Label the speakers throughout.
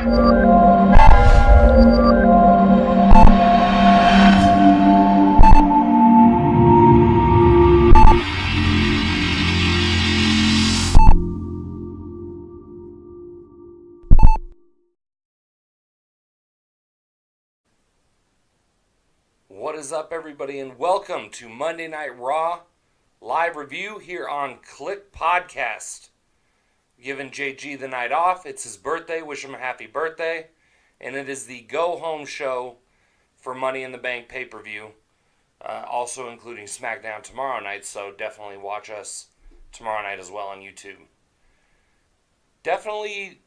Speaker 1: What is up, everybody, and welcome to Monday Night Raw live review here on KliqPodcast. Giving JG the night off. It's his birthday. Wish him a happy birthday. And it is the go-home show for Money in the Bank pay-per-view, also including SmackDown tomorrow night, so definitely watch us tomorrow night as well on YouTube. Definitely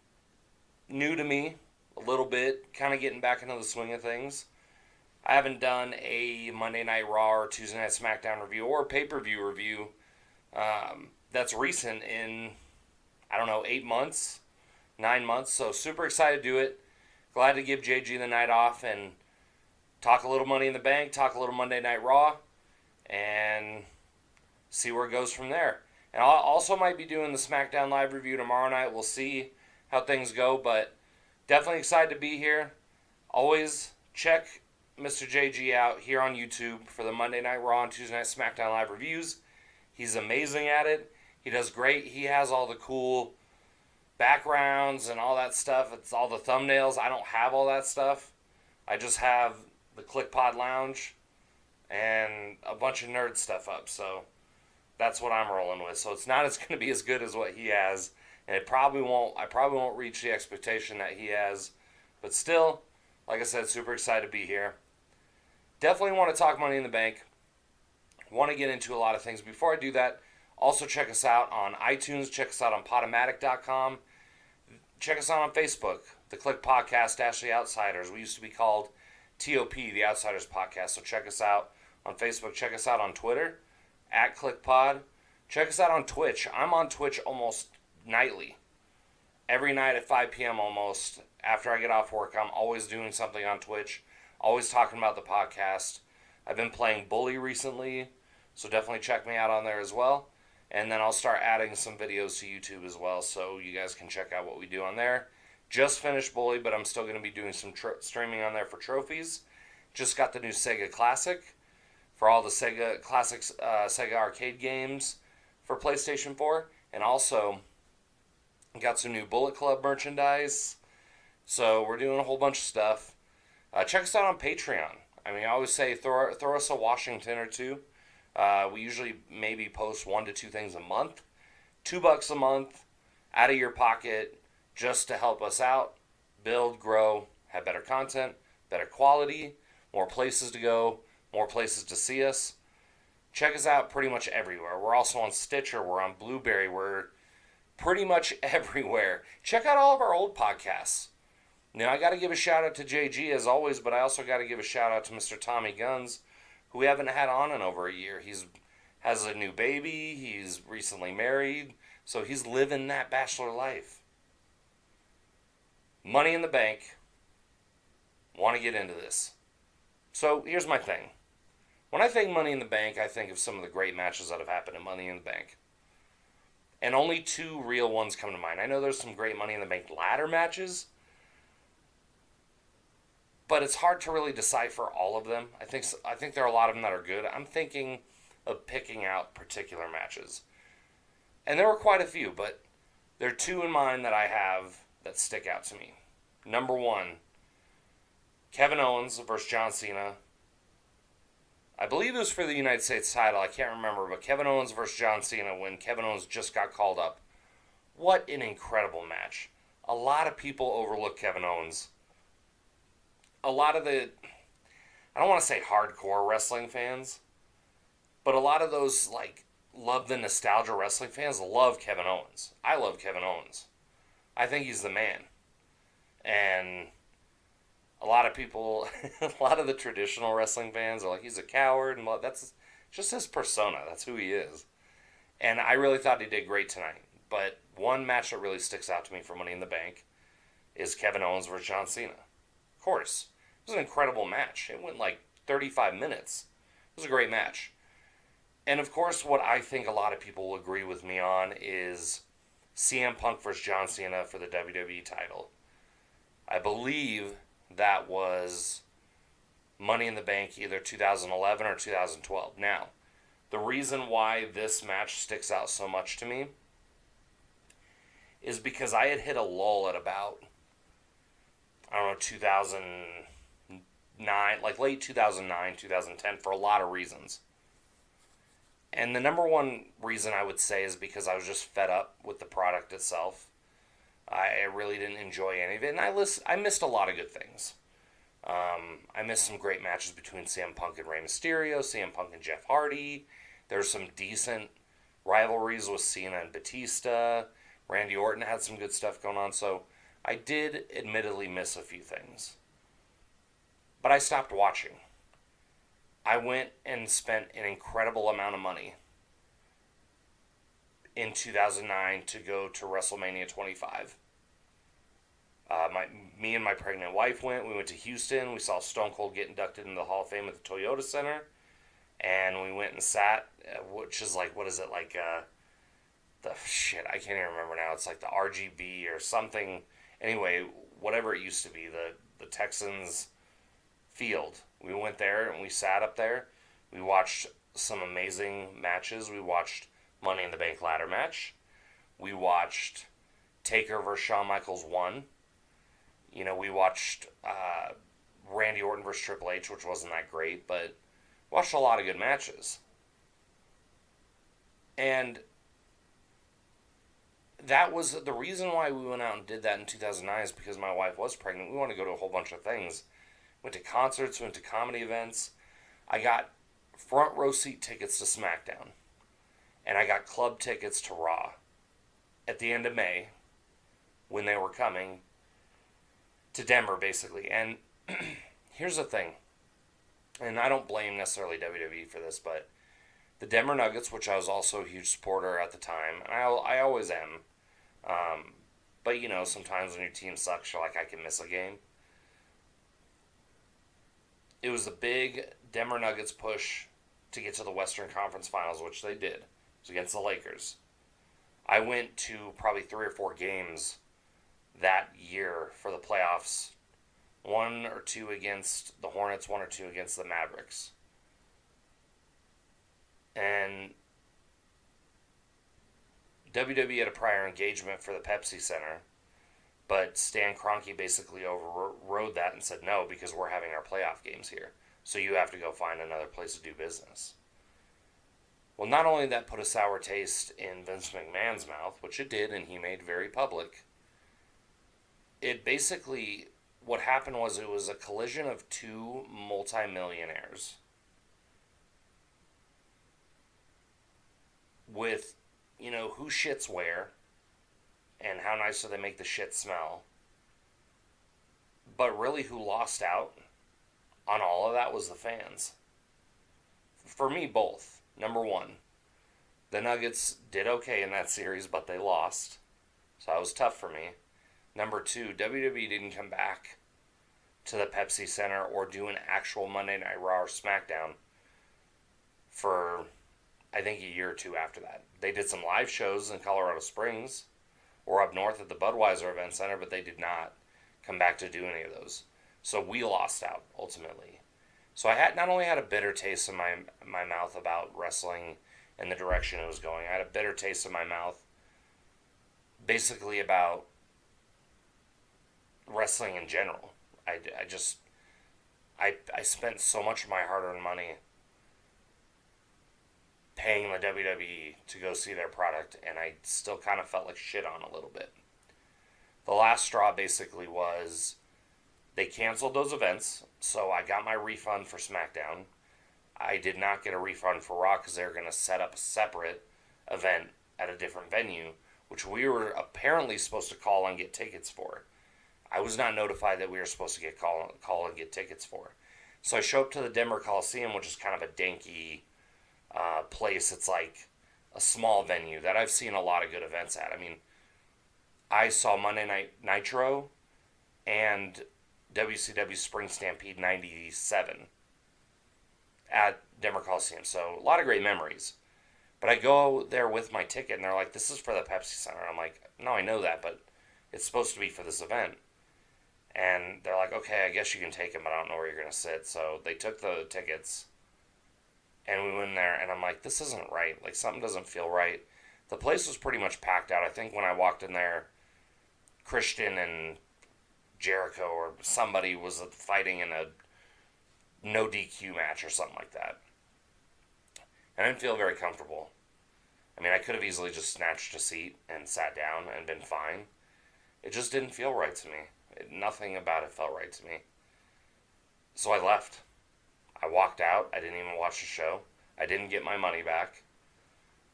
Speaker 1: new to me a little bit, kind of getting back into the swing of things. I haven't done a Monday Night Raw or Tuesday Night SmackDown review or pay-per-view review that's recent in, 8 months, 9 months. So super excited to do it. Glad to give JG the night off and talk a little Money in the Bank, talk a little Monday Night Raw, and see where it goes from there. And I also might be doing the SmackDown live review tomorrow night. We'll see how things go, but definitely excited to be here. Always check Mr. JG out here on YouTube for the Monday Night Raw and Tuesday Night SmackDown live reviews. He's amazing at it. He does great. He has all the cool backgrounds and all that stuff. It's all the thumbnails. I don't have all that stuff. I just have the KliqPod Lounge and a bunch of nerd stuff up. So that's what I'm rolling with. So it's not going to be as good as what he has, and I probably won't reach the expectation that he has. But still, like I said, super excited to be here. Definitely want to talk Money in the Bank. Want to get into a lot of things. Before I do that, also check us out on iTunes. Check us out on Podomatic.com. Check us out on Facebook, the KliqPodcast - The Outsiders. We used to be called TOP, the Outsiders Podcast. So check us out on Facebook. Check us out on Twitter, @KliqPod. Check us out on Twitch. I'm on Twitch almost nightly. Every night at 5 p.m. almost. After I get off work, I'm always doing something on Twitch. Always talking about the podcast. I've been playing Bully recently, so definitely check me out on there as well. And then I'll start adding some videos to YouTube as well, so you guys can check out what we do on there. Just finished Bully, but I'm still going to be doing some streaming on there for trophies. Just got the new Sega Classic for all the Sega Classics, Sega arcade games for PlayStation 4. And also got some new Bullet Club merchandise. So we're doing a whole bunch of stuff. Check us out on Patreon. I always say throw us a Washington or two. We usually maybe post 1 to 2 things a month. $2 a month out of your pocket just to help us out, build, grow, have better content, better quality, more places to go, more places to see us. Check us out pretty much everywhere. We're also on Stitcher. We're on Blueberry. We're pretty much everywhere. Check out all of our old podcasts. Now, I got to give a shout out to JG as always, but I also got to give a shout out to Mr. Tommy Guns, who we haven't had on in over a year. He's has a new baby. He's recently married, so he's living that bachelor life. Money in the Bank. Want to get into this. So here's my thing. When I think Money in the Bank, I think of some of the great matches that have happened in Money in the Bank. And only 2 real ones come to mind. I know there's some great Money in the Bank ladder matches, but it's hard to really decipher all of them. I think there are a lot of them that are good. I'm thinking of picking out particular matches. And there were quite a few, but there are 2 in mind that I have that stick out to me. Number 1, Kevin Owens versus John Cena. I believe it was for the United States title. I can't remember, but Kevin Owens versus John Cena when Kevin Owens just got called up. What an incredible match. A lot of people overlook Kevin Owens. A lot of the, I don't want to say hardcore wrestling fans, but a lot of those, love the nostalgia wrestling fans love Kevin Owens. I love Kevin Owens. I think he's the man. And a lot of people, a lot of the traditional wrestling fans are like, he's a coward, and that's just his persona. That's who he is. And I really thought he did great tonight. But one match that really sticks out to me for Money in the Bank is Kevin Owens versus John Cena. Of course. It was an incredible match. It went 35 minutes. It was a great match. And of course, what I think a lot of people will agree with me on is CM Punk versus John Cena for the WWE title. I believe that was Money in the Bank, either 2011 or 2012. Now, the reason why this match sticks out so much to me is because I had hit a lull at about, 2009, like late 2009, 2010, for a lot of reasons. And the number one reason I would say is because I was just fed up with the product itself. I really didn't enjoy any of it, and I missed a lot of good things. I missed some great matches between CM Punk and Rey Mysterio, CM Punk and Jeff Hardy. There's some decent rivalries with Cena and Batista. Randy Orton had some good stuff going on, so I did admittedly miss a few things. But I stopped watching. I went and spent an incredible amount of money in 2009 to go to WrestleMania 25. Me and my pregnant wife went. We went to Houston. We saw Stone Cold get inducted into the Hall of Fame at the Toyota Center. And we went and sat, which is like, what is it, like, I can't even remember now. It's like the RGB or something. Anyway, whatever it used to be, the Texans field. We went there and we sat up there. We watched some amazing matches. We watched Money in the Bank ladder match. We watched Taker versus Shawn Michaels 1. We watched Randy Orton versus Triple H, which wasn't that great, but watched a lot of good matches. And that was the reason why we went out and did that in 2009 is because my wife was pregnant. We wanted to go to a whole bunch of things. Went to concerts, went to comedy events. I got front row seat tickets to SmackDown. And I got club tickets to Raw at the end of May when they were coming to Denver, basically. And here's the thing, and I don't blame necessarily WWE for this, but the Denver Nuggets, which I was also a huge supporter at the time, and I always am, but sometimes when your team sucks, you're like, I can miss a game. It was the big Denver Nuggets push to get to the Western Conference Finals, which they did. It was against the Lakers. I went to probably 3 or 4 games that year for the playoffs. 1 or 2 against the Hornets, 1 or 2 against the Mavericks. And WWE had a prior engagement for the Pepsi Center, but Stan Kroenke basically overrode that and said, no, because we're having our playoff games here. So you have to go find another place to do business. Well, not only did that put a sour taste in Vince McMahon's mouth, which it did, and he made very public, it basically, what happened was it was a collision of 2 multimillionaires with, who shits where, and how nice do they make the shit smell. But really who lost out on all of that was the fans. For me, both. Number one, the Nuggets did okay in that series, but they lost. So that was tough for me. Number two, WWE didn't come back to the Pepsi Center or do an actual Monday Night Raw or SmackDown for, I think, a year or 2 after that. They did some live shows in Colorado Springs or up north at the Budweiser Event Center, but they did not come back to do any of those. So we lost out, ultimately. So I had not only had a bitter taste in my mouth about wrestling and the direction it was going, I had a bitter taste in my mouth basically about wrestling in general. I spent so much of my hard-earned money paying the WWE to go see their product, and I still kind of felt like shit on a little bit. The last straw basically was they canceled those events, so I got my refund for SmackDown. I did not get a refund for Raw because they were going to set up a separate event at a different venue, which we were apparently supposed to call and get tickets for. I was not notified that we were supposed to call and get tickets for. So I show up to the Denver Coliseum, which is kind of a danky place. It's like a small venue that I've seen a lot of good events at. I mean, I saw Monday Night Nitro and WCW Spring Stampede 97 at Denver Coliseum. So a lot of great memories. But I go there with my ticket and they're like, this is for the Pepsi Center. I'm like, no, I know that, but it's supposed to be for this event. And okay, I guess you can take him, but I don't know where you're going to sit. So they took the tickets, and we went in there, and I'm like, this isn't right. Like, something doesn't feel right. The place was pretty much packed out. I think when I walked in there, Christian and Jericho or somebody was fighting in a no DQ match or something like that. And I didn't feel very comfortable. I mean, I could have easily just snatched a seat and sat down and been fine. It just didn't feel right to me. Nothing about it felt right to me. So I left. I walked out. I didn't even watch the show. I didn't get my money back.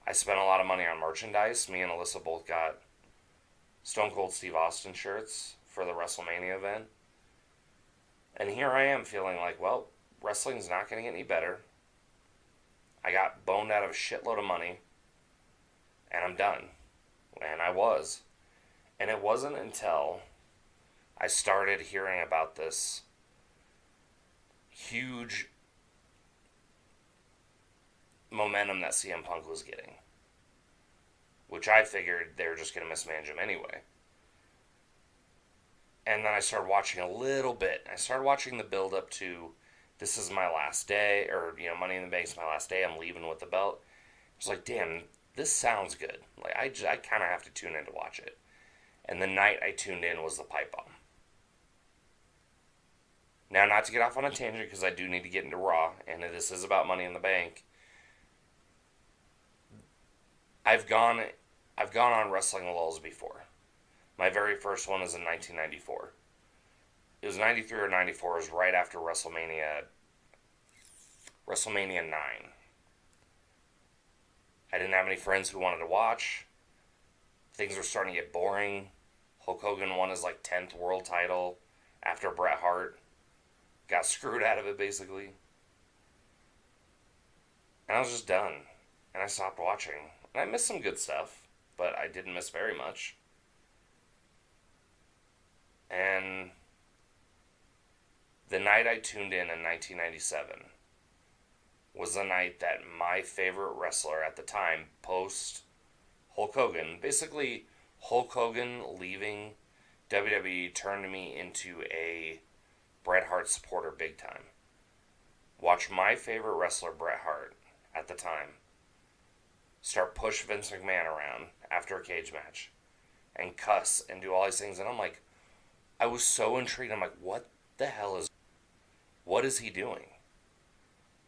Speaker 1: I spent a lot of money on merchandise. Me and Alyssa both got Stone Cold Steve Austin shirts for the WrestleMania event. And here I am feeling like, well, wrestling's not going to get any better. I got boned out of a shitload of money. And I'm done. And I was. And it wasn't until I started hearing about this huge momentum that CM Punk was getting, which I figured they were just going to mismanage him anyway. And then I started watching a little bit. I started watching the build up to this is my last day, or, Money in the Bank's my last day. I'm leaving with the belt. I was like, damn, this sounds good. Like, I kind of have to tune in to watch it. And the night I tuned in was the pipe bomb. Now, not to get off on a tangent, because I do need to get into Raw, and this is about Money in the Bank. I've gone on wrestling lulls before. My very first one was in 1994. It was 93 or 94. It was right after WrestleMania 9. I didn't have any friends who wanted to watch. Things were starting to get boring. Hulk Hogan won his 10th world title after Bret Hart got screwed out of it, basically. And I was just done. And I stopped watching. And I missed some good stuff, but I didn't miss very much. And the night I tuned in 1997 was the night that my favorite wrestler at the time, post Hulk Hogan, basically Hulk Hogan leaving WWE turned me into a Bret Hart supporter big time. Watch my favorite wrestler, Bret Hart, at the time, start push Vince McMahon around after a cage match and cuss and do all these things. And I'm like, I was so intrigued. I'm like, what is he doing?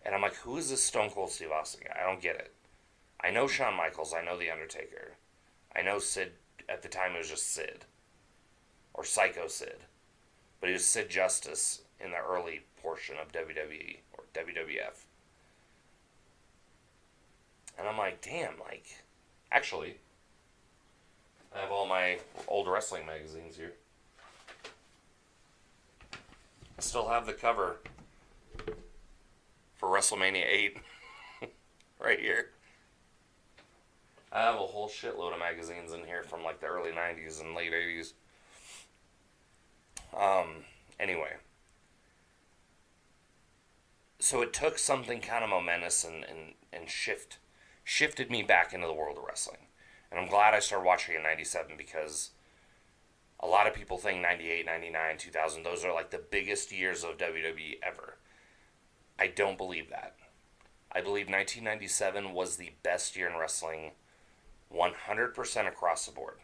Speaker 1: And I'm like, who is this Stone Cold Steve Austin guy? I don't get it. I know Shawn Michaels. I know The Undertaker. I know Sid. At the time, it was just Sid. Or Psycho Sid. But he was Sid Justice in the early portion of WWE or WWF. And I'm like, damn, actually, I have all my old wrestling magazines here. I still have the cover for WrestleMania 8 right here. I have a whole shitload of magazines in here from the early 90s and late 80s. Anyway. So it took something kind of momentous and shifted me back into the world of wrestling. And I'm glad I started watching in 97 because a lot of people think 98, 99, 2000, those are the biggest years of WWE ever. I don't believe that. I believe 1997 was the best year in wrestling 100% across the board.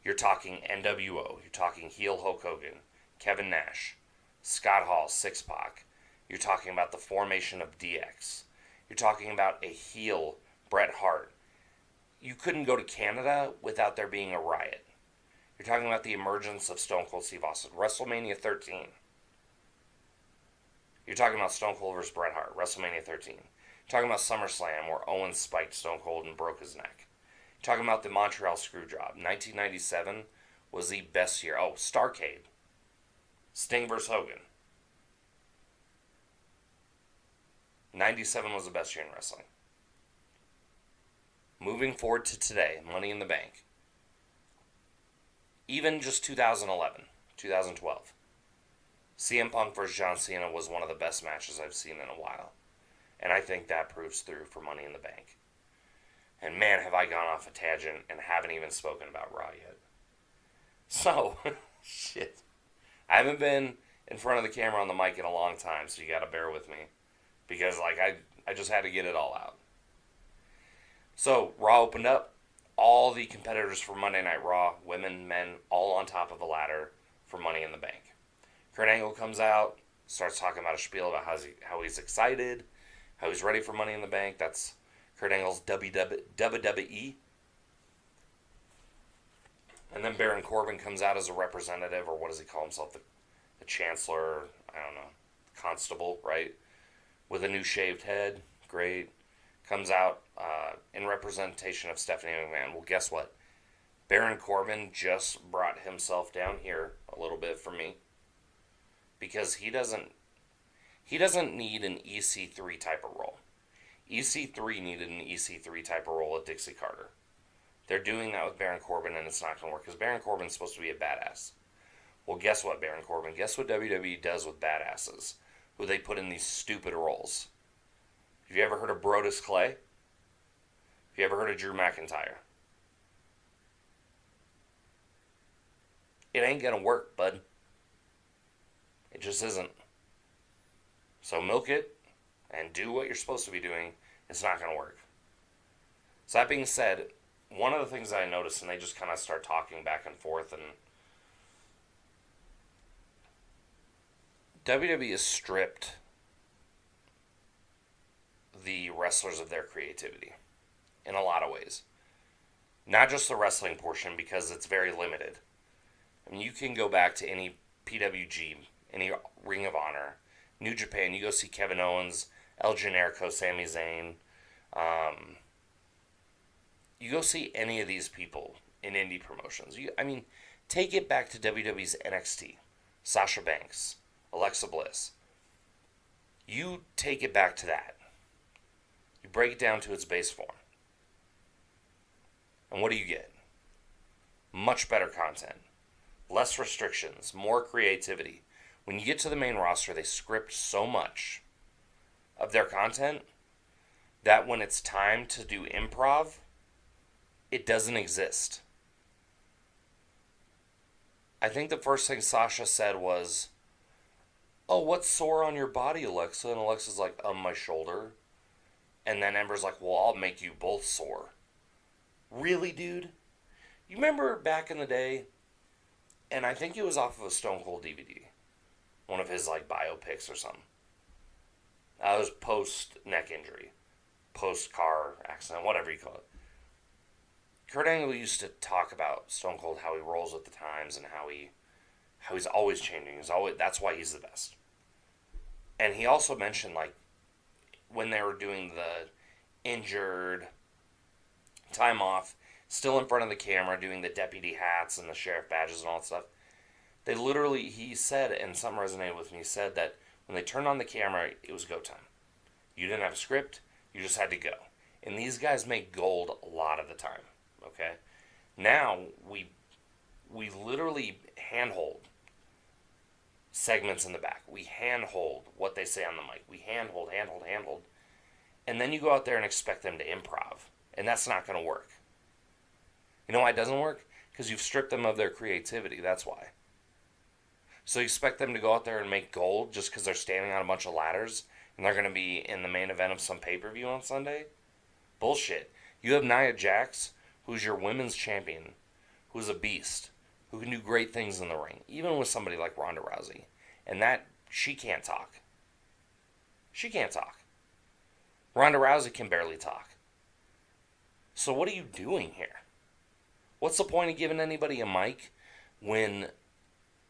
Speaker 1: You're talking NWO, you're talking heel Hulk Hogan, Kevin Nash, Scott Hall, Six-Pac. You're talking about the formation of DX. You're talking about a heel Bret Hart. You couldn't go to Canada without there being a riot. You're talking about the emergence of Stone Cold Steve Austin. WrestleMania 13. You're talking about Stone Cold versus Bret Hart. WrestleMania 13. You're talking about SummerSlam where Owens spiked Stone Cold and broke his neck. You're talking about the Montreal Screwjob. 1997 was the best year. Oh, Starrcade. Sting versus Hogan. 97 was the best year in wrestling. Moving forward to today, Money in the Bank. Even just 2011, 2012. CM Punk versus John Cena was one of the best matches I've seen in a while. And I think that proves through for Money in the Bank. And man, have I gone off a tangent and haven't even spoken about Raw yet. So, shit. I haven't been in front of the camera on the mic in a long time, so you got to bear with me. Because, like, I just had to get it all out. So, Raw opened up. All the competitors for Monday Night Raw, women, men, all on top of a ladder for Money in the Bank. Kurt Angle comes out, starts talking about a spiel about how he's excited, how he's ready for Money in the Bank. That's Kurt Angle's WWE. And then Baron Corbin comes out as a representative, or what does he call himself? The Chancellor, I don't know, Constable, right? With a new shaved head. Great. Comes out in representation of Stephanie McMahon. Well, guess what? Baron Corbin just brought himself down here a little bit for me. Because he doesn't need an EC3 type of role. EC3 needed an EC3 type of role at Dixie Carter. They're doing that with Baron Corbin, and it's not going to work, because Baron Corbin's supposed to be a badass. Well, guess what, Baron Corbin? Guess what WWE does with badasses, who they put in these stupid roles? Have you ever heard of Brodus Clay? Have you ever heard of Drew McIntyre? It ain't going to work, bud. It just isn't. So milk it and do what you're supposed to be doing. It's not going to work. So that being said, one of the things I noticed, and they just kind of start talking back and forth, and WWE has stripped the wrestlers of their creativity in a lot of ways. Not just the wrestling portion, because it's very limited. I mean, you can go back to any PWG, any Ring of Honor, New Japan. You go see Kevin Owens, El Generico, Sami Zayn. You go see any of these people in indie promotions. Take it back to WWE's NXT. Sasha Banks, Alexa Bliss. You take it back to that. You break it down to its base form. And what do you get? Much better content. Less restrictions. More creativity. When you get to the main roster, they script so much of their content that when it's time to do improv, it doesn't exist. I think the first thing Sasha said was, "Oh, what's sore on your body, Alexa?" And Alexa's like, my shoulder." And then Ember's like, "Well, I'll make you both sore." Really, dude? You remember back in the day, and I think it was off of a Stone Cold DVD, one of his biopics or something. That was post neck injury, post car accident, whatever you call it. Kurt Angle used to talk about Stone Cold, how he rolls with the times, and how he's always changing. That's why he's the best. And he also mentioned when they were doing the injured time off, still in front of the camera, doing the deputy hats and the sheriff badges and all that stuff. They literally, he said, and something resonated with me, he said that when they turned on the camera, it was go time. You didn't have a script, you just had to go. And these guys make gold a lot of the time, okay? Now, we literally handhold segments in the back. We handhold what they say on the mic. We handhold. And then you go out there and expect them to improv. And that's not going to work. You know why it doesn't work? Because you've stripped them of their creativity. That's why. So you expect them to go out there and make gold just because they're standing on a bunch of ladders and they're going to be in the main event of some pay-per-view on Sunday? Bullshit. You have Nia Jax, who's your women's champion, who's a beast, who can do great things in the ring, even with somebody like Ronda Rousey. And that, she can't talk. She can't talk. Ronda Rousey can barely talk. So what are you doing here? What's the point of giving anybody a mic when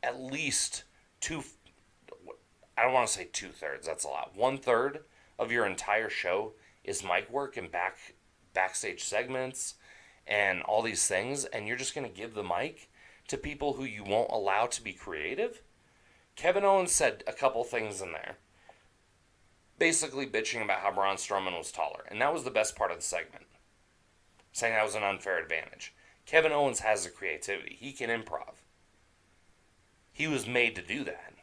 Speaker 1: at least I don't want to say 2/3, that's a lot. 1/3 of your entire show is mic work and backstage segments and all these things, and you're just going to give the mic to people who you won't allow to be creative? Kevin Owens said a couple things in there, basically bitching about how Braun Strowman was taller, and that was the best part of the segment, saying that was an unfair advantage. Kevin Owens has the creativity. He can improv. He was made to do that.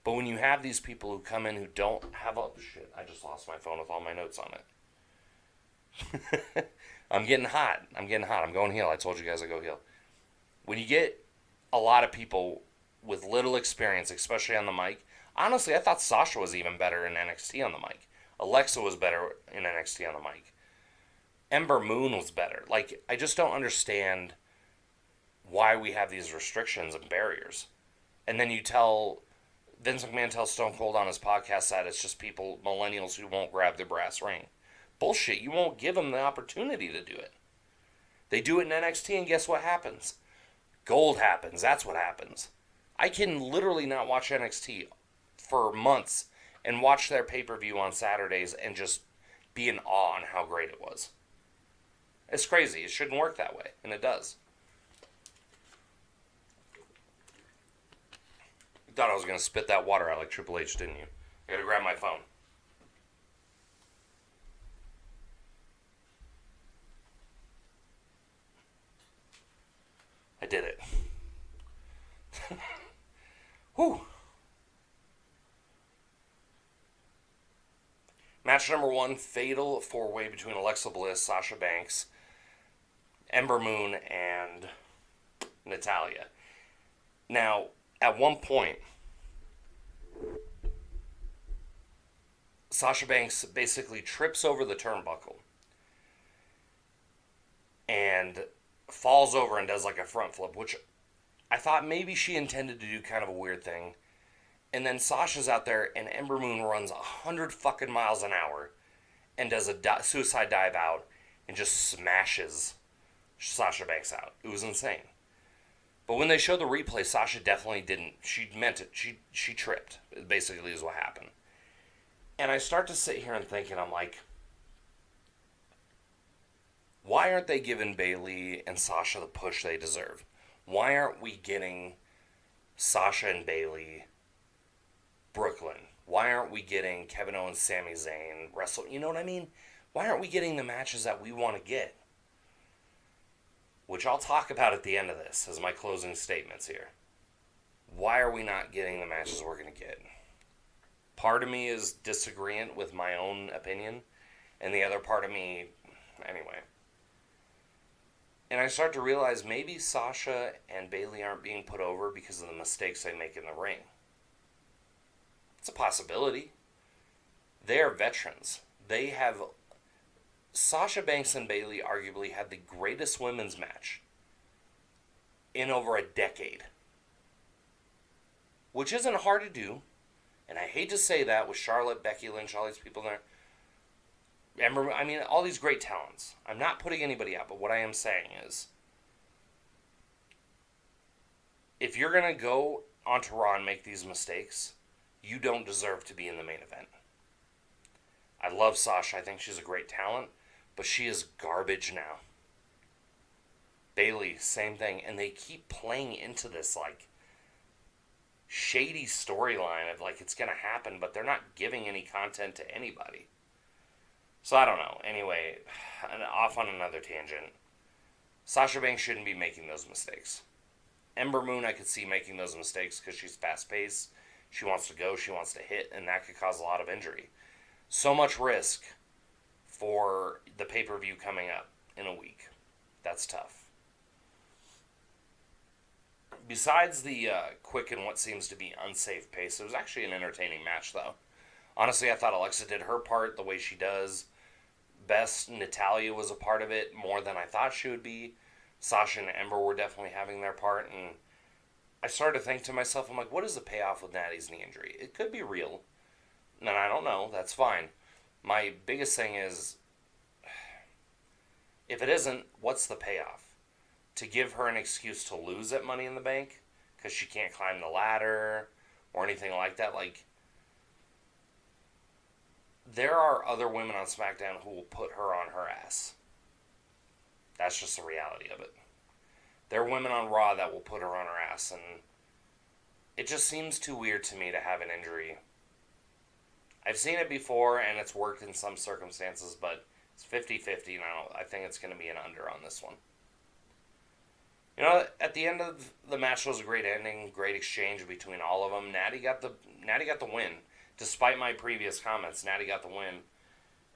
Speaker 1: But when you have these people who come in who don't have shit, I just lost my phone with all my notes on it. I'm getting hot. I'm going heel. I told you guys I go heel. When you get a lot of people with little experience, especially on the mic. Honestly, I thought Sasha was even better in NXT on the mic. Alexa was better in NXT on the mic. Ember Moon was better. Like, I just don't understand why we have these restrictions and barriers. And then Vince McMahon tells Stone Cold on his podcast that it's just people, millennials, who won't grab the brass ring. Bullshit. You won't give them the opportunity to do it. They do it in NXT, and guess what happens? Gold happens. That's what happens. I can literally not watch NXT for months and watch their pay-per-view on Saturdays and just be in awe on how great it was. It's crazy. It shouldn't work that way, and it does. You thought I was going to spit that water out like Triple H, didn't you? I got to grab my phone. I did it. Whew. Match number 1, fatal 4-way between Alexa Bliss, Sasha Banks, Ember Moon, and Natalya. Now, at one point, Sasha Banks basically trips over the turnbuckle and falls over and does like a front flip, which I thought maybe she intended to do kind of a weird thing. And then Sasha's out there, and Ember Moon runs 100 fucking miles an hour and does a suicide dive out and just smashes Sasha Banks out. It was insane. But when they showed the replay, Sasha definitely didn't. She meant it. She tripped, basically, is what happened. And I start to sit here and think, and I'm like, why aren't they giving Bailey and Sasha the push they deserve? Why aren't we getting Sasha and Bailey Brooklyn? Why aren't we getting Kevin Owens, Sami Zayn, wrestle? You know what I mean? Why aren't we getting the matches that we want to get? Which I'll talk about at the end of this as my closing statements here. Why are we not getting the matches we're going to get? Part of me is disagreeing with my own opinion, and the other part of me, anyway. And I start to realize maybe Sasha and Bailey aren't being put over because of the mistakes they make in the ring. It's a possibility. They are veterans. Sasha Banks and Bailey arguably had the greatest women's match in over a decade. Which isn't hard to do. And I hate to say that with Charlotte, Becky Lynch, all these people there. I mean, all these great talents. I'm not putting anybody out, but what I am saying is, if you're going to go onto Raw and make these mistakes, you don't deserve to be in the main event. I love Sasha. I think she's a great talent, but she is garbage now. Bailey, same thing. And they keep playing into this, like, shady storyline of, like, it's going to happen, but they're not giving any content to anybody. So I don't know. Anyway, off on another tangent. Sasha Banks shouldn't be making those mistakes. Ember Moon, I could see making those mistakes because she's fast-paced. She wants to go, she wants to hit, and that could cause a lot of injury. So much risk for the pay-per-view coming up in a week. That's tough. Besides the quick and what seems to be unsafe pace, it was actually an entertaining match, though. Honestly, I thought Alexa did her part the way she does best. Natalya was a part of it more than I thought she would be. Sasha and Ember were definitely having their part, and I started to think to myself, I'm like, what is the payoff with Natty's knee injury? It could be real, and I don't know. That's fine. My biggest thing is, if it isn't, what's the payoff? To give her an excuse to lose at Money in the Bank because she can't climb the ladder or anything like that? Like, there are other women on SmackDown who will put her on her ass. That's just the reality of it. There are women on Raw that will put her on her ass, and it just seems too weird to me to have an injury. I've seen it before, and it's worked in some circumstances, but it's 50-50, and I think it's going to be an under on this one. You know, at the end of the match was a great ending, great exchange between all of them. Natty got the win. Despite my previous comments, Natty got the win.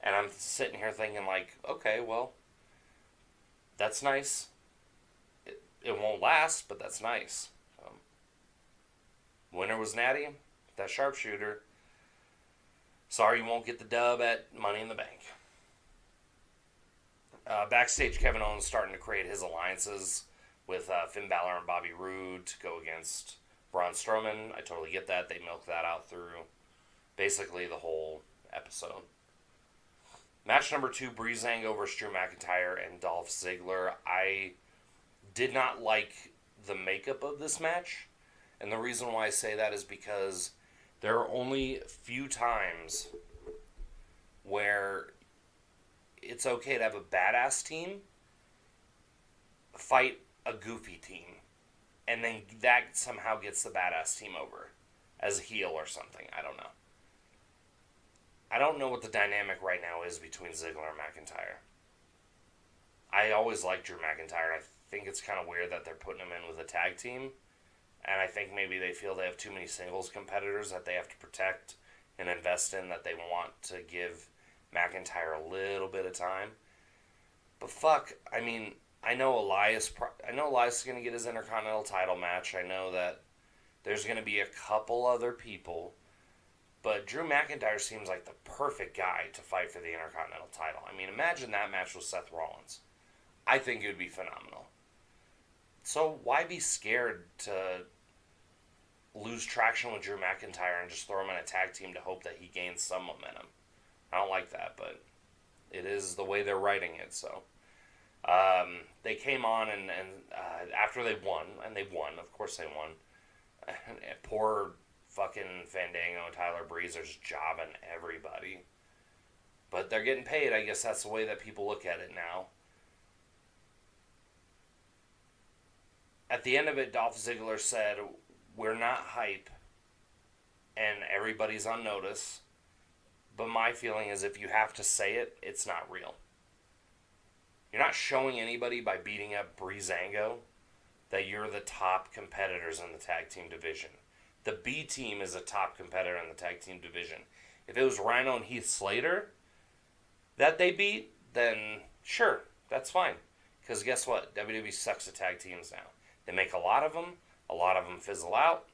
Speaker 1: And I'm sitting here thinking, like, okay, well, that's nice. It won't last, but that's nice. winner was Natty, that sharpshooter. Sorry you won't get the dub at Money in the Bank. Backstage, Kevin Owens starting to create his alliances with Finn Balor and Bobby Roode to go against Braun Strowman. I totally get that. They milked that out through basically the whole episode. Match number 2, Breezango versus Drew McIntyre and Dolph Ziggler. I did not like the makeup of this match. And the reason why I say that is because there are only few times where it's okay to have a badass team fight a goofy team. And then that somehow gets the badass team over as a heel or something. I don't know. I don't know what the dynamic right now is between Ziggler and McIntyre. I always liked Drew McIntyre. I think it's kind of weird that they're putting him in with a tag team. And I think maybe they feel they have too many singles competitors that they have to protect and invest in, that they want to give McIntyre a little bit of time. But fuck, I mean, I know Elias is going to get his Intercontinental title match. I know that there's going to be a couple other people. But Drew McIntyre seems like the perfect guy to fight for the Intercontinental title. I mean, imagine that match with Seth Rollins. I think it would be phenomenal. So why be scared to lose traction with Drew McIntyre and just throw him in a tag team to hope that he gains some momentum? I don't like that, but it is the way they're writing it. So they came on and after they won, and they won, of course they won. Poor fucking Fandango and Tyler Breeze are just jobbing everybody. But they're getting paid. I guess that's the way that people look at it now. At the end of it, Dolph Ziggler said, "We're not hype, and everybody's on notice. But my feeling is if you have to say it, it's not real. You're not showing anybody by beating up Breezango that you're the top competitors in the tag team division. The B team is a top competitor in the tag team division. If it was Rhino and Heath Slater that they beat, then sure, that's fine. Because guess what? WWE sucks at tag teams now. They make a lot of them fizzle out.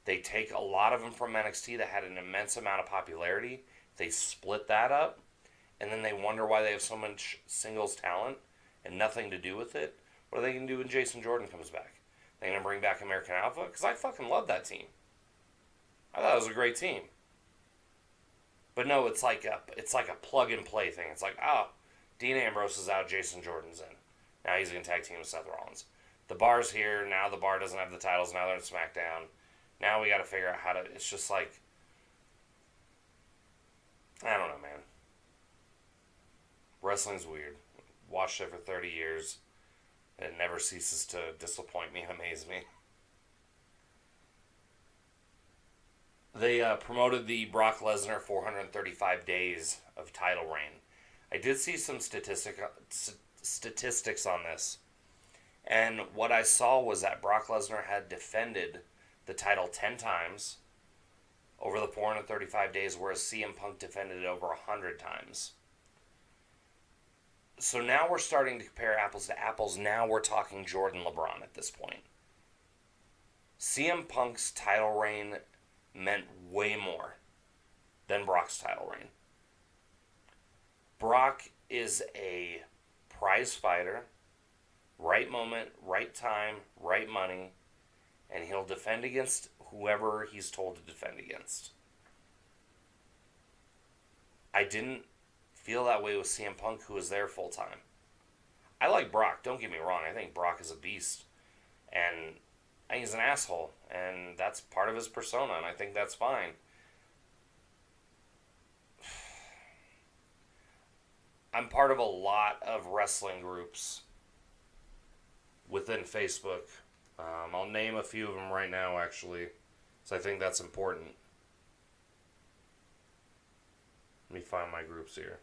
Speaker 1: They take a lot of them from NXT that had an immense amount of popularity. They split that up, and then they wonder why they have so much singles talent and nothing to do with it. What are they going to do when Jason Jordan comes back? They're going to bring back American Alpha? Because I fucking love that team. I thought it was a great team. But no, it's like a plug-and-play thing. It's like, oh, Dean Ambrose is out, Jason Jordan's in. Now he's going to tag team with Seth Rollins. The Bar's here. Now the Bar doesn't have the titles. Now they're in SmackDown. Now we got to figure out how to... It's just like... I don't know, man. Wrestling's weird. Watched it for 30 years. It never ceases to disappoint me and amaze me. They promoted the Brock Lesnar 435 days of title reign. I did see some statistics on this. And what I saw was that Brock Lesnar had defended the title 10 times over the 435 days, whereas CM Punk defended it over 100 times. So now we're starting to compare apples to apples. Now we're talking Jordan LeBron at this point. CM Punk's title reign meant way more than Brock's title reign. Brock is a prize fighter. Right moment, right time, right money. And he'll defend against whoever he's told to defend against. I didn't feel that way with CM Punk, who was there full time. I like Brock, don't get me wrong. I think Brock is a beast. And I think he's an asshole. And that's part of his persona, and I think that's fine. I'm part of a lot of wrestling groups within Facebook. I'll name a few of them right now, actually, so I think that's important. Let me find my groups here.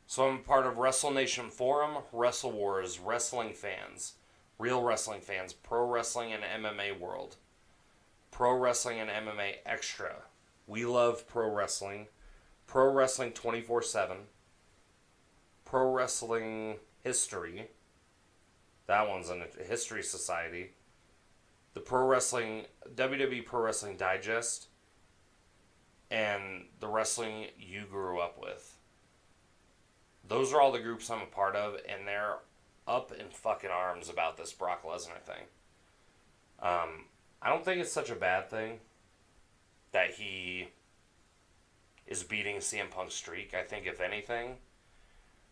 Speaker 1: So I'm part of Wrestle Nation Forum, Wrestle Wars, Wrestling Fans, Real Wrestling Fans, Pro Wrestling and MMA World, Pro Wrestling and MMA Extra, We Love Pro Wrestling 24/7, Pro Wrestling History, That one's in a History Society. The WWE Pro Wrestling Digest, and the wrestling you grew up with. Those are all the groups I'm a part of, and they're up in fucking arms about this Brock Lesnar thing. I don't think it's such a bad thing that he is beating CM Punk's streak. I think, if anything,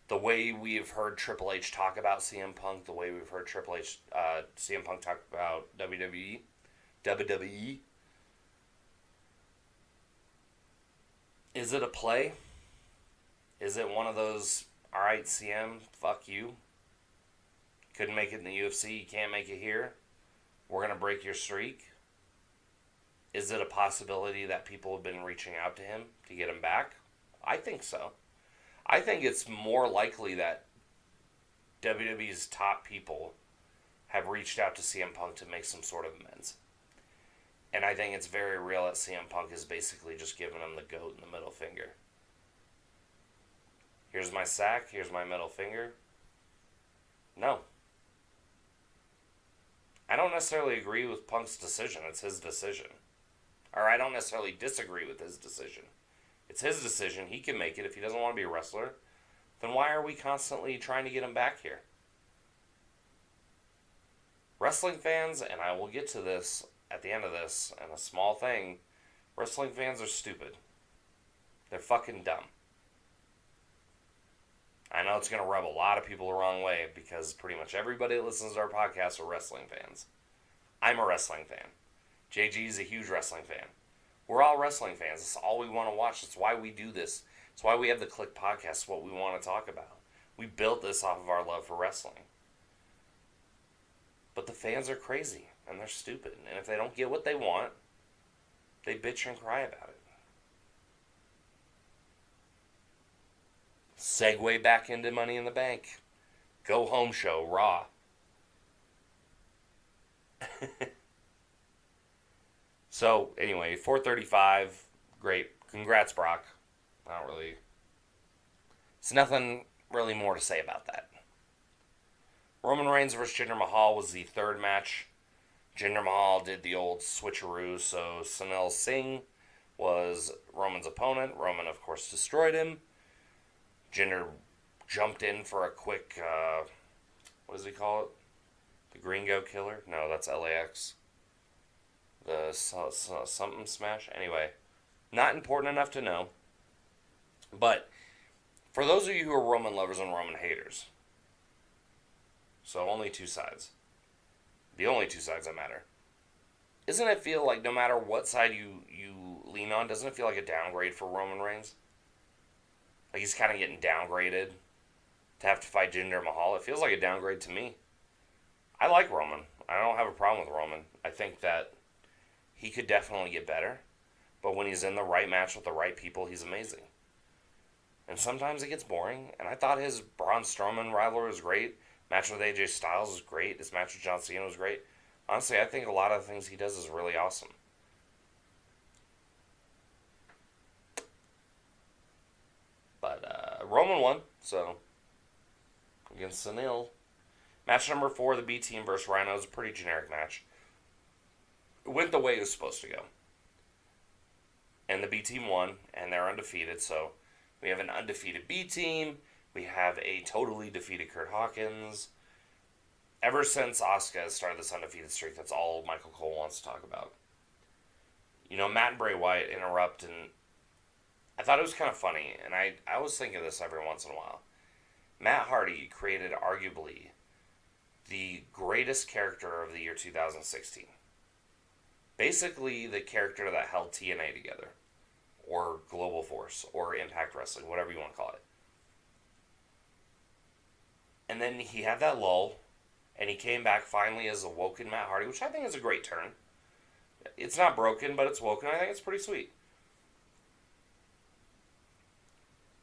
Speaker 1: the way we've heard Triple H talk about CM Punk, the way we've heard CM Punk talk about WWE, is it a play? Is it one of those, all right, CM, fuck you. Couldn't make it in the UFC, you can't make it here. We're going to break your streak. Is it a possibility that people have been reaching out to him to get him back? I think so. I think it's more likely that WWE's top people have reached out to CM Punk to make some sort of amends. And I think it's very real that CM Punk is basically just giving him the goat and the middle finger. Here's my sack, here's my middle finger. No. I don't necessarily agree with Punk's decision. It's his decision. Or I don't necessarily disagree with his decision. It's his decision. He can make it. If he doesn't want to be a wrestler, then why are we constantly trying to get him back here? Wrestling fans, and I will get to this at the end of this, and a small thing, wrestling fans are stupid. They're fucking dumb. I know it's going to rub a lot of people the wrong way because pretty much everybody that listens to our podcast are wrestling fans. I'm a wrestling fan. JG is a huge wrestling fan. We're all wrestling fans. That's all we want to watch. That's why we do this. That's why we have the KliqPodcast. It's what we want to talk about. We built this off of our love for wrestling. But the fans are crazy, and they're stupid. And if they don't get what they want, they bitch and cry about it. Segue back into Money in the Bank. Go home show, Raw. So, anyway, 435, great. Congrats, Brock. It's nothing really more to say about that. Roman Reigns versus Jinder Mahal was the third match. Jinder Mahal did the old switcheroo, so Sunil Singh was Roman's opponent. Roman, of course, destroyed him. Jinder jumped in for a quick, what does he call it? The Gringo Killer? No, that's LAX. The something smash? Anyway, not important enough to know. But for those of you who are Roman lovers and Roman haters, so only two sides. The only two sides that matter. Doesn't it feel like no matter what side you lean on, doesn't it feel like a downgrade for Roman Reigns? Like he's kind of getting downgraded to have to fight Jinder Mahal. It feels like a downgrade to me. I like Roman. I don't have a problem with Roman. I think that he could definitely get better. But when he's in the right match with the right people, he's amazing. And sometimes it gets boring. And I thought his Braun Strowman rivalry was great. Match with AJ Styles was great. His match with John Cena was great. Honestly, I think a lot of the things he does is really awesome. But Roman won, so against Sunil. Match number 4, the B Team versus Rhino, is a pretty generic match. It went the way it was supposed to go. And the B Team won, and they're undefeated, so we have an undefeated B Team. We have a totally defeated Curt Hawkins. Ever since Asuka has started this undefeated streak, that's all Michael Cole wants to talk about. You know, Matt and Bray Wyatt interrupt, and I thought it was kind of funny, and I always think of this every once in a while. Matt Hardy created arguably the greatest character of the year 2016. Basically, the character that held TNA together, or Global Force, or Impact Wrestling, whatever you want to call it. And then he had that lull, and he came back finally as a woken Matt Hardy, which I think is a great turn. It's not broken, but it's woken. I think it's pretty sweet.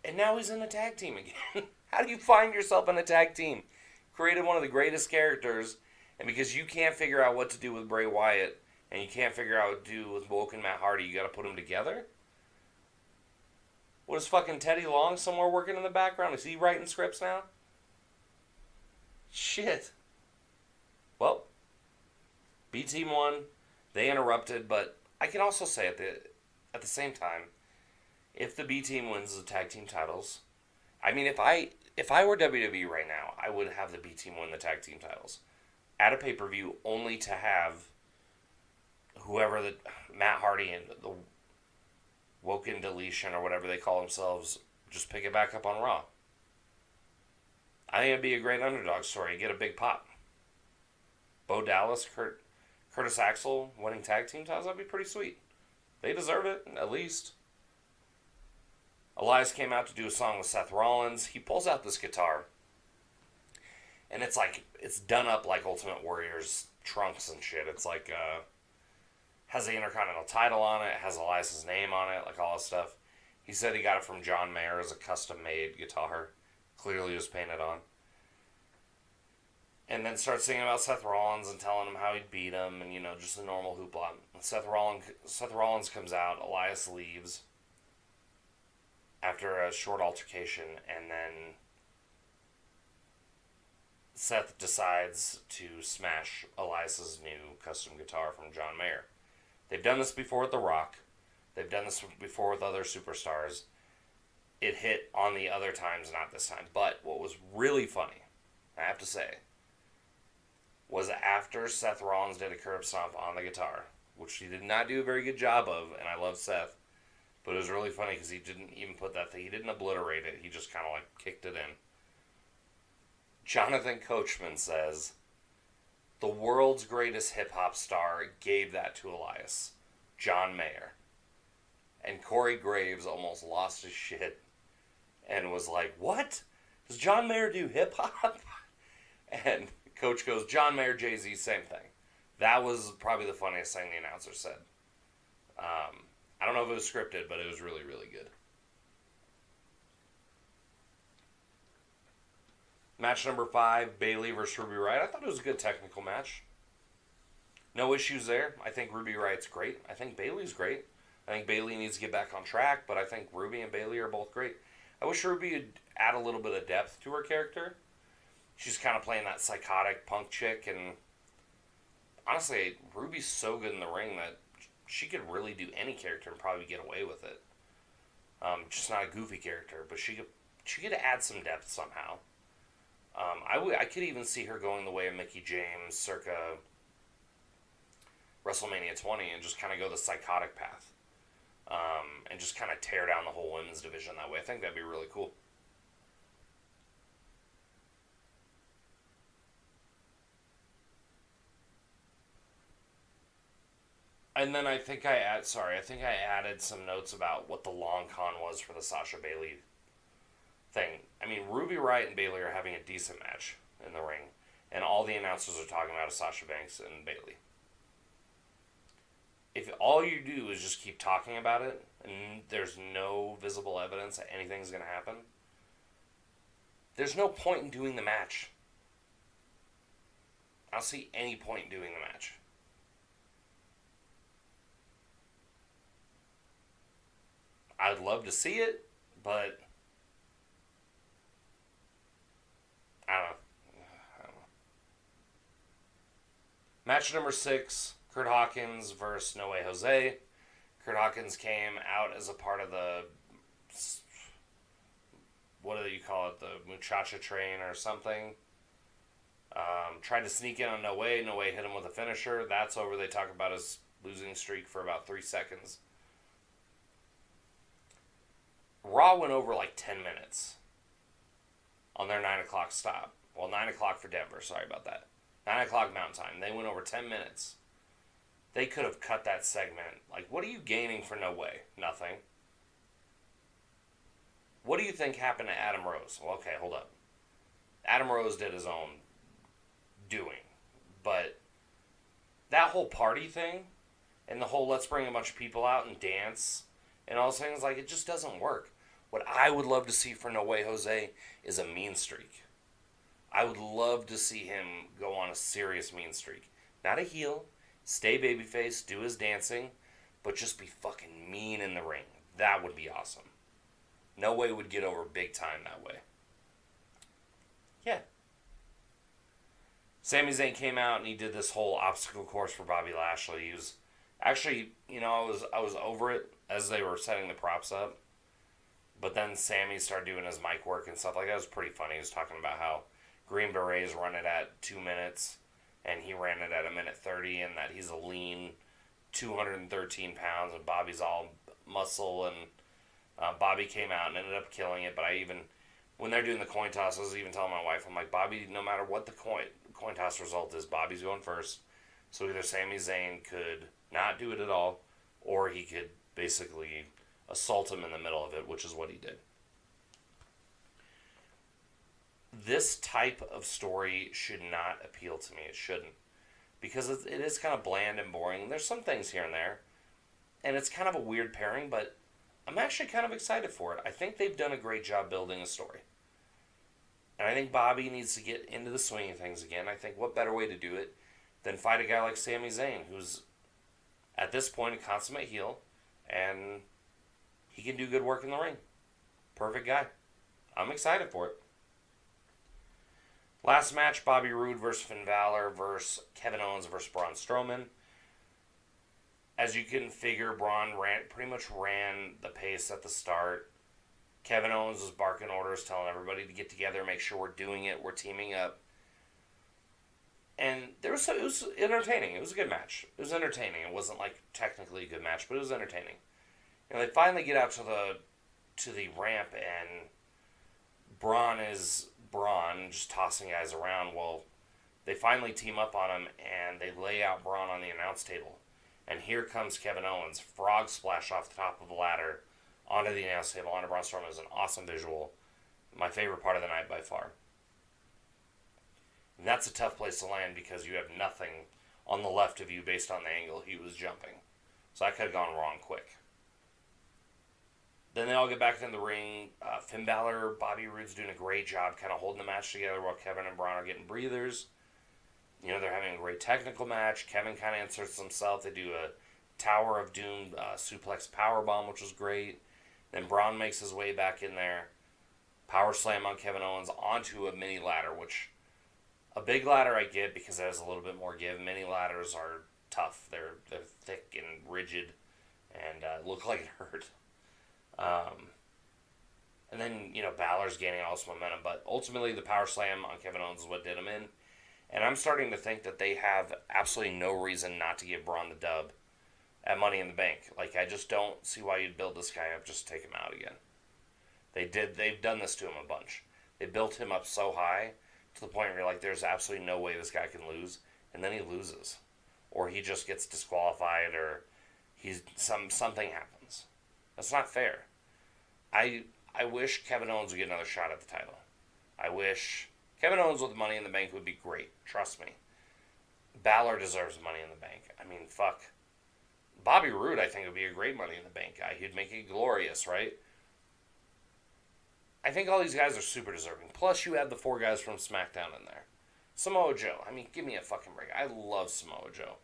Speaker 1: And now he's in a tag team again. How do you find yourself in a tag team? Created one of the greatest characters, and because you can't figure out what to do with Bray Wyatt, and you can't figure out what to do with woken Matt Hardy, you gotta put them together? What is fucking Teddy Long somewhere working in the background? Is he writing scripts now? Shit. B Team won. They interrupted, but I can also say at the same time, if the B Team wins the tag team titles, I mean, if I were WWE right now, I would have the B Team win the tag team titles at a pay-per-view, only to have whoever Matt Hardy and the Woken Deletion or whatever they call themselves just pick it back up on Raw. I think it'd be a great underdog story. Get a big pop. Bo Dallas, Curtis Axel winning tag team titles, that'd be pretty sweet. They deserve it, at least. Elias came out to do a song with Seth Rollins. He pulls out this guitar, and it's like, it's done up like Ultimate Warrior's trunks and shit. It's like, has the Intercontinental title on it, has Elias' name on it, like all this stuff. He said he got it from John Mayer as a custom-made guitar. Clearly was painted on. And then starts singing about Seth Rollins and telling him how he'd beat him, and, just the normal hoopla. Seth Rollins comes out, Elias leaves after a short altercation, and then Seth decides to smash Elias' new custom guitar from John Mayer. They've done this before with The Rock. They've done this before with other superstars. It hit on the other times, not this time. But what was really funny, I have to say, was after Seth Rollins did a curb stomp on the guitar, which he did not do a very good job of, and I love Seth, but it was really funny because he didn't even put that thing, he didn't obliterate it, he just kind of kicked it in. Jonathan Coachman says, the world's greatest hip-hop star gave that to Elias, John Mayer. And Corey Graves almost lost his shit and was like, what? Does John Mayer do hip-hop? And Coach goes, John Mayer, Jay-Z, same thing. That was probably the funniest thing the announcer said. I don't know if it was scripted, but it was really, really good. Match number 5, Bailey versus Ruby Riott. I thought it was a good technical match. No issues there. I think Ruby Riott's great. I think Bailey's great. I think Bailey needs to get back on track, but I think Ruby and Bailey are both great. I wish Ruby would add a little bit of depth to her character. She's kind of playing that psychotic punk chick, and honestly, Ruby's so good in the ring that she could really do any character and probably get away with it. Just not a goofy character, but she could add some depth somehow. I could even see her going the way of Mickie James circa WrestleMania 20 and just kind of go the psychotic path. And just kind of tear down the whole women's division that way. I think that'd be really cool. And then I think I added some notes about what the long con was for the Sasha Bailey thing. I mean, Ruby Riott and Bailey are having a decent match in the ring, and all the announcers are talking about is Sasha Banks and Bailey. If all you do is just keep talking about it, and there's no visible evidence that anything's going to happen, there's no point in doing the match. I don't see any point in doing the match. I'd love to see it, but I don't know. Match number 6, Curt Hawkins versus No Way Jose. Curt Hawkins came out as a part of the, what do you call it, the Muchacha train or something. Tried to sneak in on No Way. No Way hit him with a finisher. That's over. They talk about his losing streak for about 3 seconds. Raw went over 10 minutes on their 9 o'clock stop. Well, 9 o'clock for Denver. Sorry about that. 9 o'clock Mountain Time. They went over 10 minutes. They could have cut that segment. What are you gaining for No Way? Nothing. What do you think happened to Adam Rose? Well, okay, hold up. Adam Rose did his own doing. But that whole party thing and the whole let's bring a bunch of people out and dance and all those things, it just doesn't work. What I would love to see for No Way Jose is a mean streak. I would love to see him go on a serious mean streak. Not a heel, stay babyface, do his dancing, but just be fucking mean in the ring. That would be awesome. No Way would get over big time that way. Yeah. Sami Zayn came out and he did this whole obstacle course for Bobby Lashley. He was actually, I was over it as they were setting the props up. But then Sami started doing his mic work and stuff like that. It was pretty funny. He was talking about how Green Berets run it at 2 minutes and he ran it at 1:30 and that he's a lean 213 pounds and Bobby's all muscle. And Bobby came out and ended up killing it. But when they're doing the coin toss, I was even telling my wife, I'm like, Bobby, no matter what the coin toss result is, Bobby's going first. So either Sami Zayn could not do it at all, or he could basically assault him in the middle of it, which is what he did. This type of story should not appeal to me. It shouldn't. Because it is kind of bland and boring. There's some things here and there. And it's kind of a weird pairing, but I'm actually kind of excited for it. I think they've done a great job building a story. And I think Bobby needs to get into the swing of things again. I think what better way to do it than fight a guy like Sami Zayn, who's at this point a consummate heel, and he can do good work in the ring. Perfect guy. I'm excited for it. Last match, Bobby Roode versus Finn Balor versus Kevin Owens versus Braun Strowman. As you can figure, Braun pretty much ran the pace at the start. Kevin Owens was barking orders, telling everybody to get together, make sure we're doing it, we're teaming up. And it was entertaining. It was a good match. It was entertaining. It wasn't like technically a good match, but it was entertaining. And they finally get out to the ramp, and Braun is Braun, just tossing guys around. Well, they finally team up on him, and they lay out Braun on the announce table. And here comes Kevin Owens, frog splash off the top of the ladder, onto the announce table, onto Braun Strowman. It was an awesome visual. My favorite part of the night by far. And that's a tough place to land because you have nothing on the left of you based on the angle he was jumping. So that could have gone wrong quick. Then they all get back in the ring. Finn Balor, Bobby Roode's doing a great job kind of holding the match together while Kevin and Braun are getting breathers. They're having a great technical match. Kevin kind of inserts himself. They do a Tower of Doom suplex powerbomb, which was great. Then Braun makes his way back in there. Power slam on Kevin Owens onto a mini ladder, which a big ladder I get because it has a little bit more give. Mini ladders are tough. They're thick and rigid and look like it hurt. And then, Balor's gaining all this momentum. But ultimately, the power slam on Kevin Owens is what did him in. And I'm starting to think that they have absolutely no reason not to give Braun the dub at Money in the Bank. Like, I just don't see why you'd build this guy up just to take him out again. They've done this to him a bunch. They built him up so high to the point where you're like, there's absolutely no way this guy can lose. And then he loses. Or he just gets disqualified, or something happens. That's not fair. I wish Kevin Owens would get another shot at the title. I wish Kevin Owens with Money in the Bank would be great. Trust me. Balor deserves Money in the Bank. I mean, fuck. Bobby Roode, I think, would be a great Money in the Bank guy. He'd make it glorious, right? I think all these guys are super deserving. Plus, you have the 4 guys from SmackDown in there. Samoa Joe. I mean, give me a fucking break. I love Samoa Joe.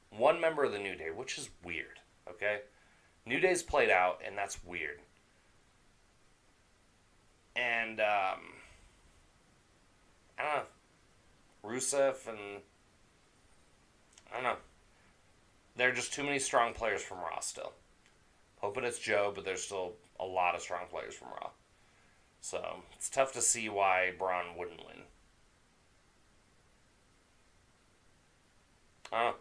Speaker 1: One member of the New Day, which is weird, okay? New Day's played out, and that's weird. And, I don't know. Rusev and, I don't know. There are just too many strong players from Raw still. Hoping it's Joe, but there's still a lot of strong players from Raw. So, it's tough to see why Braun wouldn't win. I don't know.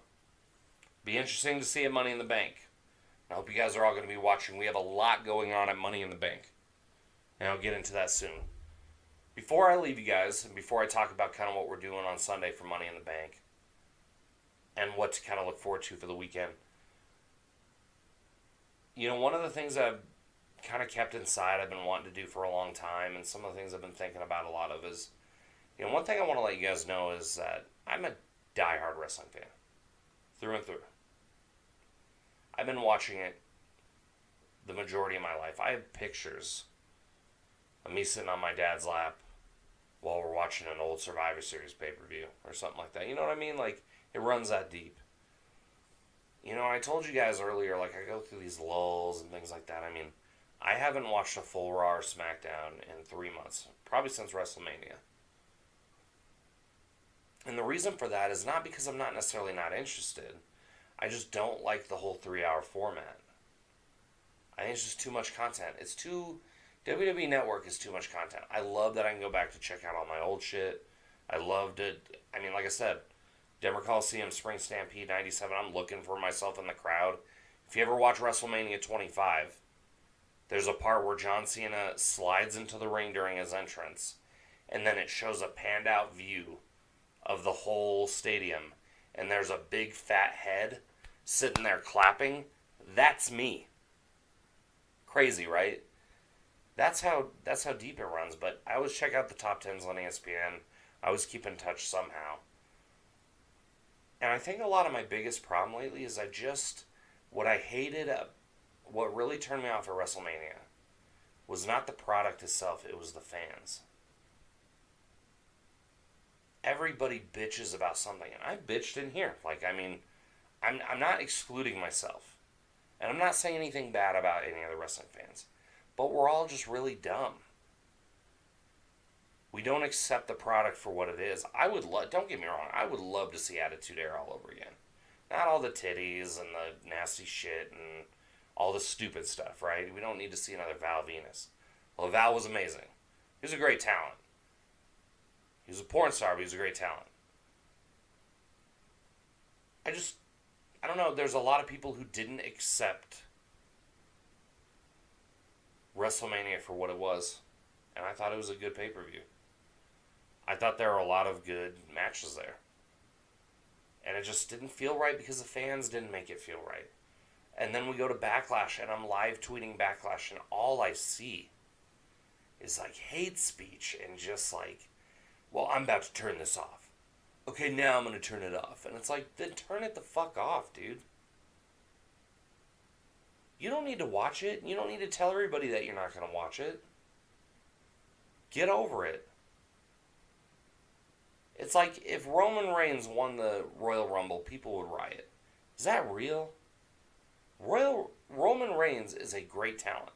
Speaker 1: Be interesting to see at Money in the Bank. I hope you guys are all going to be watching. We have a lot going on at Money in the Bank. And I'll get into that soon. Before I leave you guys, and before I talk about kind of what we're doing on Sunday for Money in the Bank, and what to kind of look forward to for the weekend, one of the things I've kind of kept inside, I've been wanting to do for a long time, and some of the things I've been thinking about a lot of is, one thing I want to let you guys know is that I'm a diehard wrestling fan. Through and through. I've been watching it the majority of my life. I have pictures of me sitting on my dad's lap while we're watching an old Survivor Series pay-per-view or something like that. You know what I mean? Like, it runs that deep. I told you guys earlier, like, I go through these lulls and things like that. I mean, I haven't watched a full Raw or SmackDown in 3 months. Probably since WrestleMania. And the reason for that is not because I'm not necessarily not interested. I just don't like the whole 3-hour format. I think it's just too much content. WWE Network is too much content. I love that I can go back to check out all my old shit. I loved it. I mean, like I said, Denver Coliseum, Spring Stampede 97, I'm looking for myself in the crowd. If you ever watch WrestleMania 25, there's a part where John Cena slides into the ring during his entrance, and then it shows a panned out view of the whole stadium, and there's a big fat head sitting there clapping. That's me. Crazy, right? That's how deep it runs. But I always check out the top 10s on ESPN. I always keep in touch somehow. And I think a lot of my biggest problem lately is what I hated, what really turned me off at WrestleMania was not the product itself, it was the fans. Everybody bitches about something, and I bitched in here. I'm not excluding myself. And I'm not saying anything bad about any other wrestling fans. But we're all just really dumb. We don't accept the product for what it is. Don't get me wrong, I would love to see Attitude Era all over again. Not all the titties and the nasty shit and all the stupid stuff, right? We don't need to see another Val Venus. Well, Val was amazing. He was a great talent. He was a porn star, but he was a great talent. I don't know, there's a lot of people who didn't accept WrestleMania for what it was. And I thought it was a good pay-per-view. I thought there were a lot of good matches there. And it just didn't feel right because the fans didn't make it feel right. And then we go to Backlash, and I'm live tweeting Backlash, and all I see is like hate speech and just like, well, I'm about to turn this off. Okay, now I'm going to turn it off. And it's like, then turn it the fuck off, dude. You don't need to watch it. You don't need to tell everybody that you're not going to watch it. Get over it. It's like if Roman Reigns won the Royal Rumble, people would riot. Is that real? Roman Reigns is a great talent.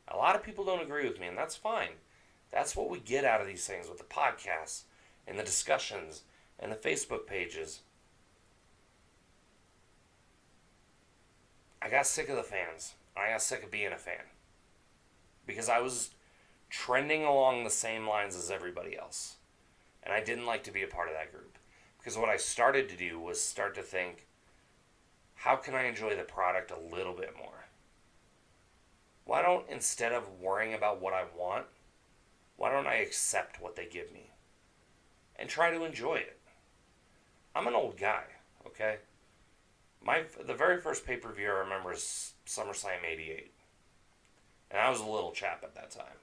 Speaker 1: A lot of people don't agree with me, and that's fine. That's what we get out of these things with the podcasts and the discussions and the Facebook pages. I got sick of the fans. I got sick of being a fan. Because I was trending along the same lines as everybody else. And I didn't like to be a part of that group. Because what I started to do was start to think, how can I enjoy the product a little bit more? Why don't, instead of worrying about what I want, why don't I accept what they give me? And try to enjoy it. I'm an old guy, okay? The very first pay-per-view I remember is SummerSlam 88. And I was a little chap at that time.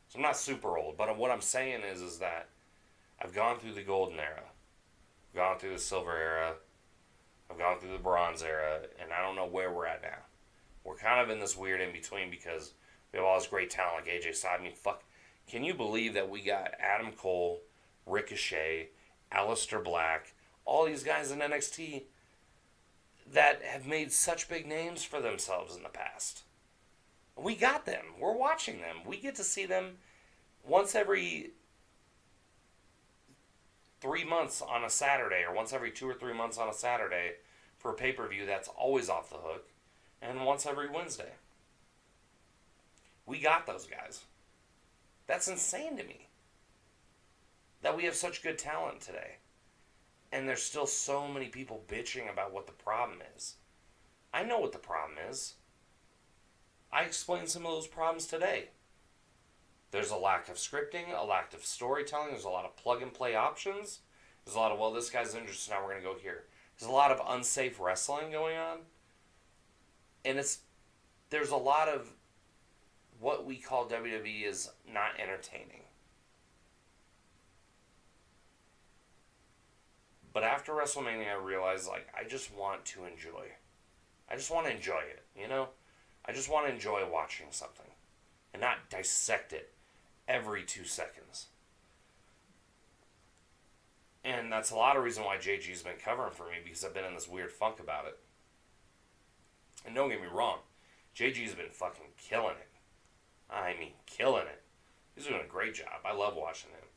Speaker 1: So I'm not super old, but what I'm saying is that I've gone through the golden era. I've gone through the silver era. I've gone through the bronze era, and I don't know where we're at now. We're kind of in this weird in-between because we have all this great talent like AJ Styles. I mean, fuck. Can you believe that we got Adam Cole, Ricochet, Aleister Black, all these guys in NXT that have made such big names for themselves in the past? We got them. We're watching them. We get to see them once every 3 months on a Saturday, or once every 2 or 3 months on a Saturday for a pay-per-view that's always off the hook, and once every Wednesday. We got those guys. That's insane to me. That we have such good talent today. And there's still so many people bitching about what the problem is. I know what the problem is. I explained some of those problems today. There's a lack of scripting, a lack of storytelling. There's a lot of plug-and-play options. There's a lot of, well, this guy's interested, now we're going to go here. There's a lot of unsafe wrestling going on. And there's a lot of what we call WWE is not entertaining. But after WrestleMania, I realized, I just want to enjoy. I just want to enjoy it, you know? I just want to enjoy watching something and not dissect it every 2 seconds. And that's a lot of reason why JG's been covering for me, because I've been in this weird funk about it. And don't get me wrong, JG's been fucking killing it. I mean, killing it. He's doing a great job. I love watching him.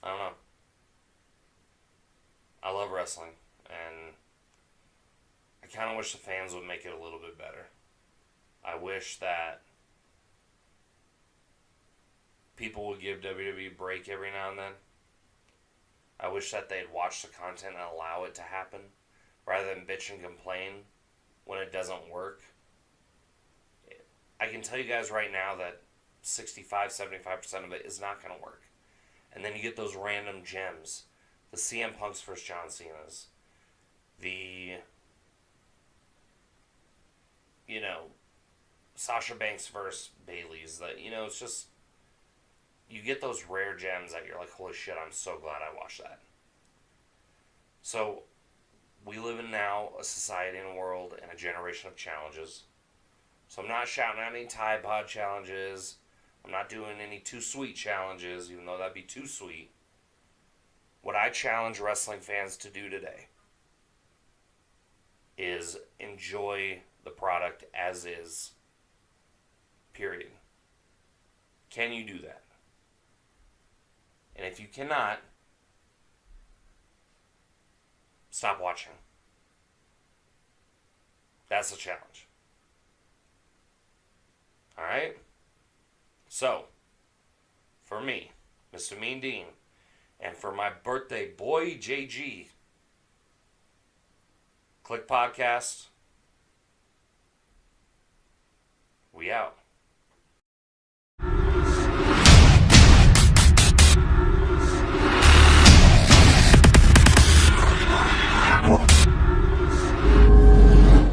Speaker 1: I don't know. I love wrestling, and I kind of wish the fans would make it a little bit better. I wish that people would give WWE a break every now and then. I wish that they'd watch the content and allow it to happen, rather than bitch and complain when it doesn't work. I can tell you guys right now that 65-75% of it is not going to work. And then you get those random gems. The CM Punks versus John Cena's. The, Sasha Banks versus Bailey's. It's just, you get those rare gems that you're like, holy shit, I'm so glad I watched that. So, we live in now a society and a world and a generation of challenges. So I'm not shouting out any Tide Pod challenges. I'm not doing any too sweet challenges, even though that'd be too sweet. What I challenge wrestling fans to do today is enjoy the product as is. Period. Can you do that? And if you cannot, stop watching. That's the challenge. Alright? So, for me, Mr. Mean Dean, and for my birthday boy, JG, KliqPodcast, we out.